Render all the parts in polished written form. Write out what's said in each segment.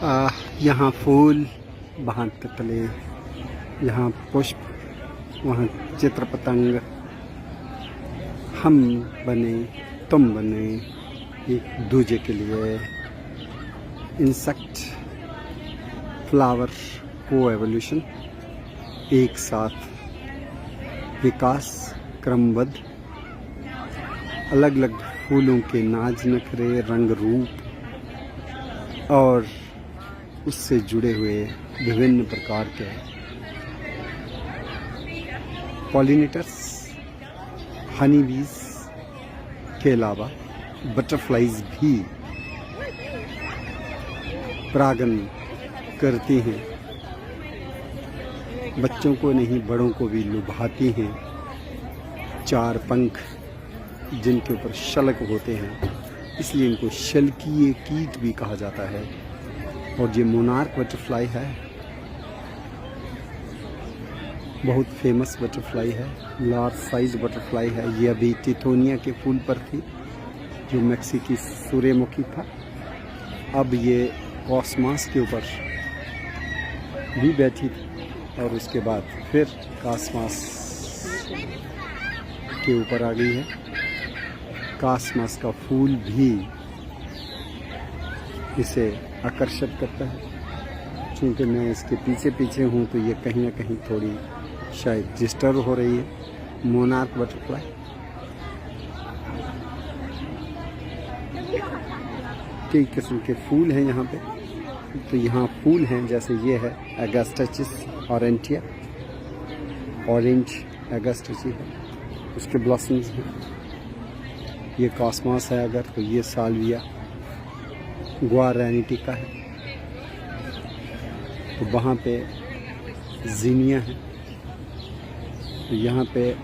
यहाँ फूल, वहाँ तितली, यहाँ पुष्प, वहाँ चित्र पतंग, हम बने, तुम बने एक दूजे के लिए। इंसेक्ट, फ्लावर को एवोल्यूशन, एक साथ विकास क्रमबद्ध, अलग अलग फूलों के नाज नखरे, रंग रूप और उससे जुड़े हुए विभिन्न प्रकार के पॉलिनेटर्स, हनी बीज के अलावा बटरफ्लाइज भी परागन करती हैं। बच्चों को नहीं बड़ों को भी लुभाती हैं। चार पंख जिनके ऊपर शलक होते हैं, इसलिए इनको शल्कीय कीट भी कहा जाता है। और ये मोनार्क बटरफ्लाई है, बहुत फेमस बटरफ्लाई है, लार्ज साइज बटरफ्लाई है। ये अभी टिथोनिया के फूल पर थी जो मेक्सिकी सूर्यमुखी था। अब ये कॉस्मास के ऊपर भी बैठी थी और उसके बाद फिर कॉस्मास के ऊपर आ गई है। कॉस्मास का फूल भी इसे आकर्षित करता है। चूँकि मैं इसके पीछे पीछे हूँ तो ये कहीं ना कहीं थोड़ी शायद डिस्टर्ब हो रही है। मोनार्क बटरफ्लाई कई किस्म के फूल हैं यहाँ पे। तो यहाँ फूल हैं जैसे ये है एगास्टचिस ऑरेंटिया, ऑरेंज एगास्टची है, उसके ब्लॉसम्स हैं। ये कॉस्मॉस है अगर, तो ये साल्विया गुआरानिटिका है। तो वहाँ पे जीनिया है, तो यहाँ पे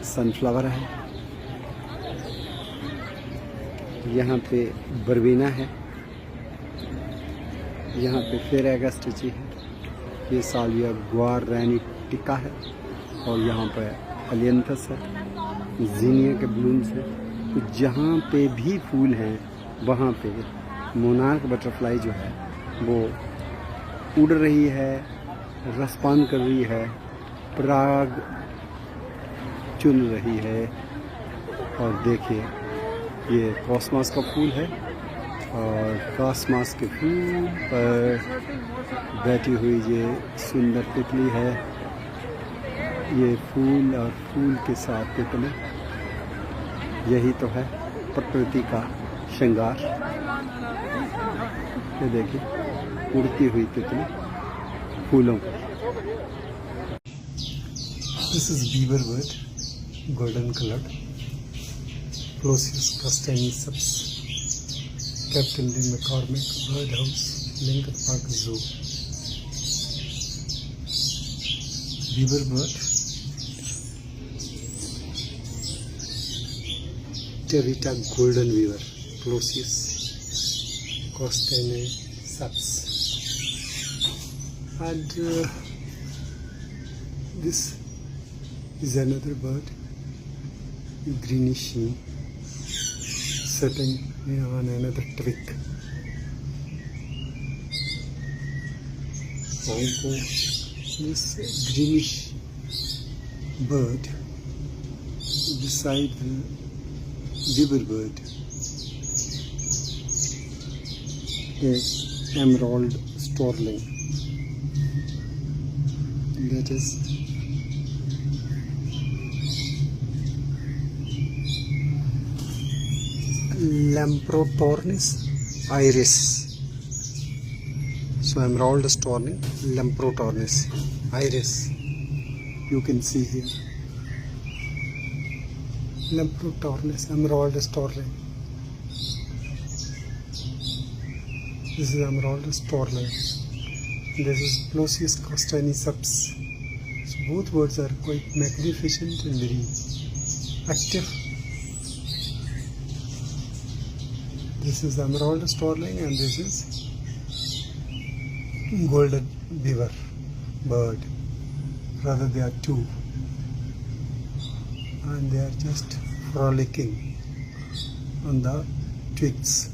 सनफ्लावर है, यहाँ पे बर्बीना है, यहाँ पे फिर एगास्टची है, ये साल्विया गुआरानिटिका है और यहाँ पे एलियंथस है, जीनिया के ब्लूम्स हैं। तो जहाँ पे भी फूल हैं वहाँ पे मोनार्क बटरफ्लाई जो है वो उड़ रही है, रसपान कर रही है, पराग चुन रही है। और देखिए ये कॉस्मॉस का फूल है और कॉस्मॉस के फूल पर बैठी हुई ये सुंदर तितली है। ये फूल और फूल के साथ तितली, यही तो है प्रकृति का श्रृंगार। ये देखिए उड़ती हुई तितली फूलों पर। This is beaver bird, golden colored, Plosius castaneus, kept in the McCormick Bird House, Lincoln Park Zoo. Beaver bird, Pterita golden weaver, Plosius castaneus. And this is another bird, greenish sheen, sitting on another twig. Also, this greenish bird beside the beaver bird is emerald starling. That is Lamprotornis iris. So emerald starling, Lamprotornis iris. You can see here. Lamprotornis emerald starling. This is emerald starling. This is Plosius castaneus. So both birds are quite magnificent and very active. This is emerald starling and this is golden beaver bird. Rather they are two and they are just frolicking on the twigs.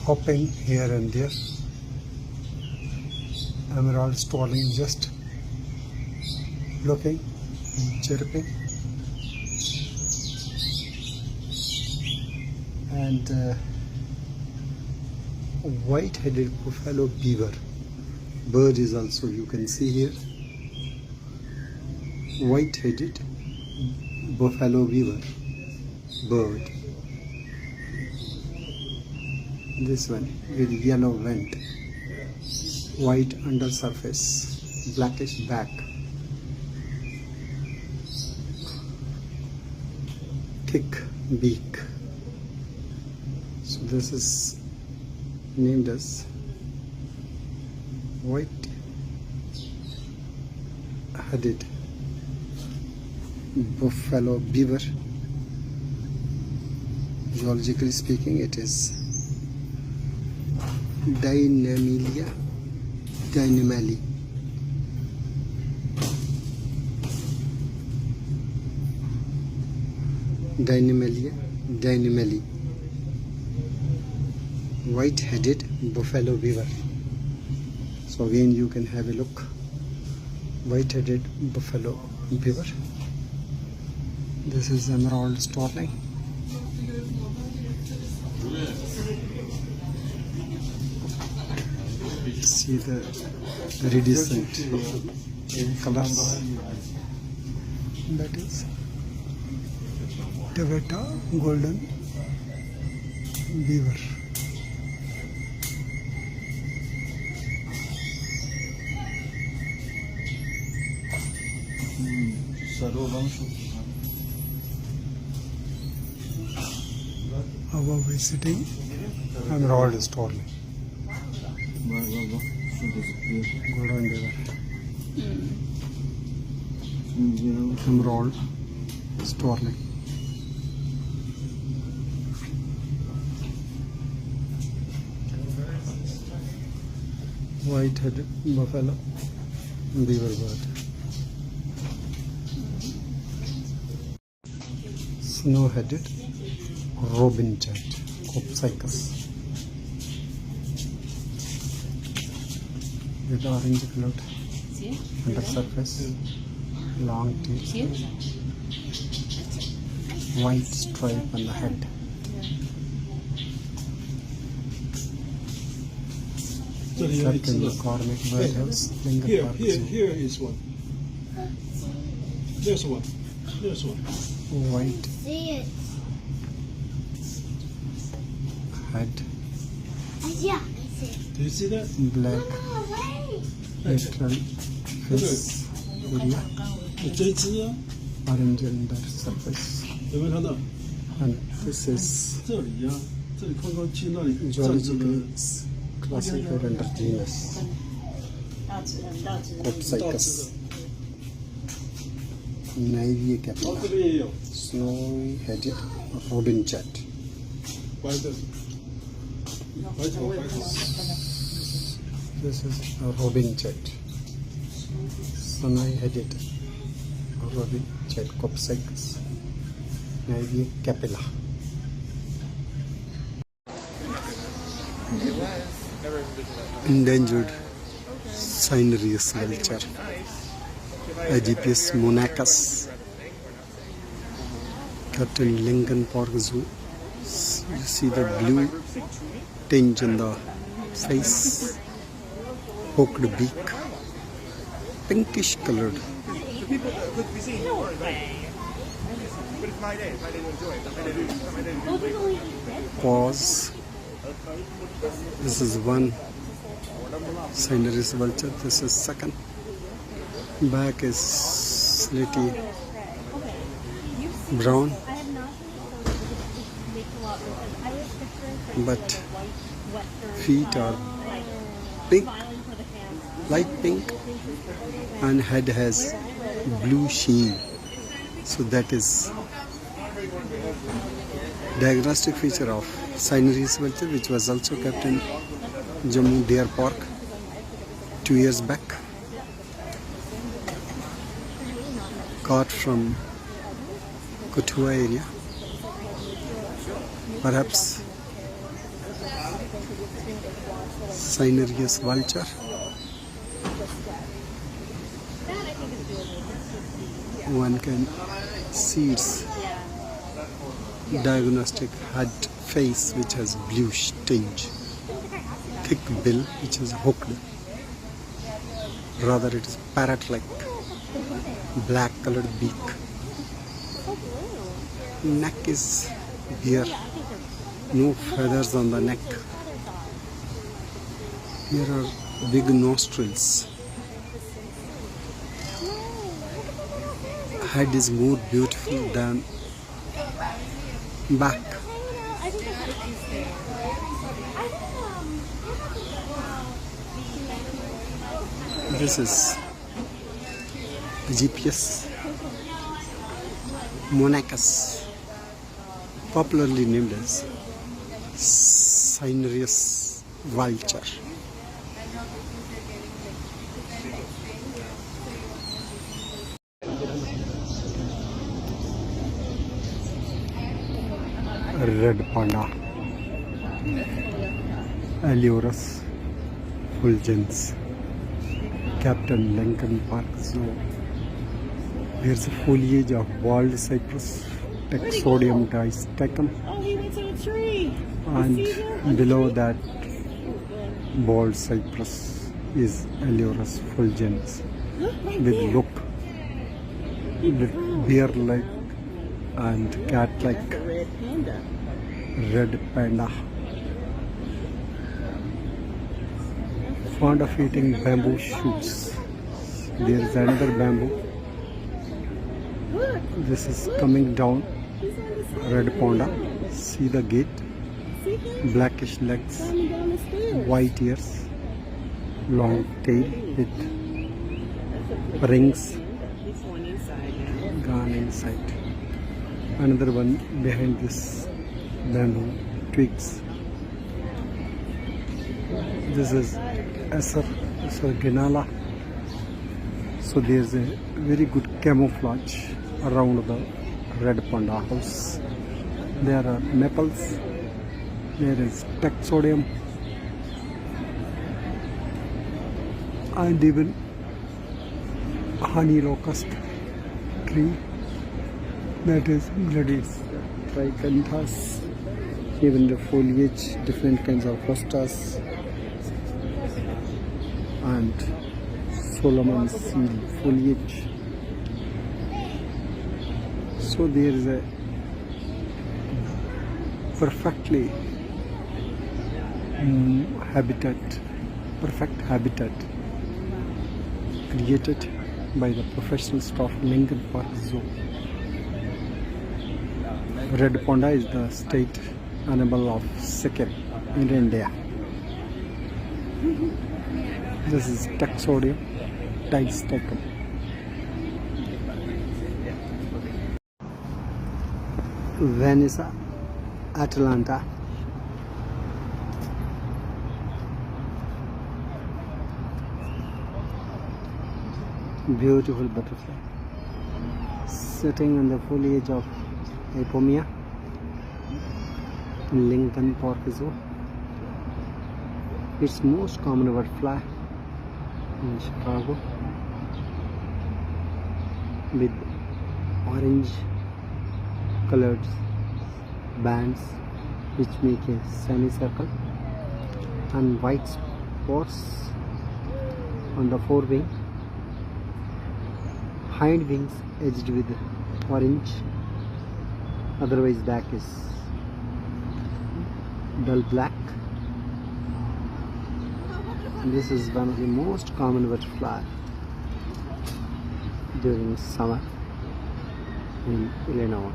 hopping here and there. Emerald starling just looking, chirping. And white-headed buffalo beaver bird is also, you can see here, white-headed buffalo beaver bird. This one with yellow vent, white undersurface, blackish back, thick beak. So this is named as white-headed buffalo beaver. Zoologically speaking, it is Deinemelia deinemeli. Deinemelia deinemeli, white-headed buffalo beaver. So again you can have a look. White-headed buffalo beaver. This is emerald starling. See the iridescent colors. That is Taveta golden beaver. Our visiting emerald starling. Golden beaver. Emerald starling. White-headed buffalo beaver bird. Snow-headed robin jet, Copsychus, with orange colored undersurface, long tail, white stripe on the head. Circle McCormick Birdhouse, Lincoln Park Zoo. Here is one. There's one. There's one. White See it. head, Yeah, I see it. Do you see that? black Oh, wait. lateral face area, 这只啊， orange undersurface, 有没有看到？ and this is 这里啊，这里看看去那里站着 zoologically 的 classified under genus 大只 Copsychus. 的， Navy 哦，这 capilla, 边也有 snowy-headed robin jet. 白的，白头白头。 This is a robin jet, snowy-headed robin jet, Copsychus, Navy capilla. Endangered Cinereous vulture, Aegyptius monachus, kept in Lincoln Park Zoo. You see the blue tinge in the face, hooked beak, pinkish colored. Paws. This is one Cinereous vulture. This is second. Back is slitty brown, but feet are pink, light pink, and head has blue sheen. So that is diagnostic feature of Cinereous vulture, which was also kept in Jammu Deer Park 2 years back. Caught from Kathua area. Perhaps Cinereus vulture. One can see its diagnostic head face, which has bluish tinge, thick bill which is hooked, rather it is parrot-like, black colored beak. Neck is bare, no feathers on the neck. Here are big nostrils. Head is more beautiful than back. This is Gypaeus monachus, popularly named as Cinereus vulture. Red panda, Eleurus fulgens, Captain Lincoln Park Zoo. There's a foliage of bald cypress, Taxodium distichum, Oh, he went to a tree. and below that bald cypress is Eleurus fulgens Look right with there. look, with bear-like and cat-like. The red panda. Red panda, fond of eating bamboo shoots. There is another bamboo. Look, This is coming down. he's on the side. Red panda. See the gait, See him blackish legs, coming down the stairs. white ears, long tail with That's a rings He's going inside now. gone inside. Another one behind this bamboo twigs. This is Acerginala. So there's a very good camouflage around the red panda house. There are maples. There is Taxodium, and even honey locust tree, that is Gladys tricanthus. Even the foliage, different kinds of hostas and Solomon seal foliage. So there is a perfectly perfect habitat created by the professional staff of Lincoln Park Zoo. Red panda is the state animal of Sikkim in India. This is Taxodium distichum. Vanessa atalanta. Beautiful butterfly sitting on the foliage of Ipomea in Lincoln Park Zoo. It's most common butterfly in Chicago with orange colored bands which make a semicircle and white spots on the forewing, hind wings edged with orange, otherwise back is dull black. This is one of the most common butterfly during summer in Illinois,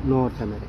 North America.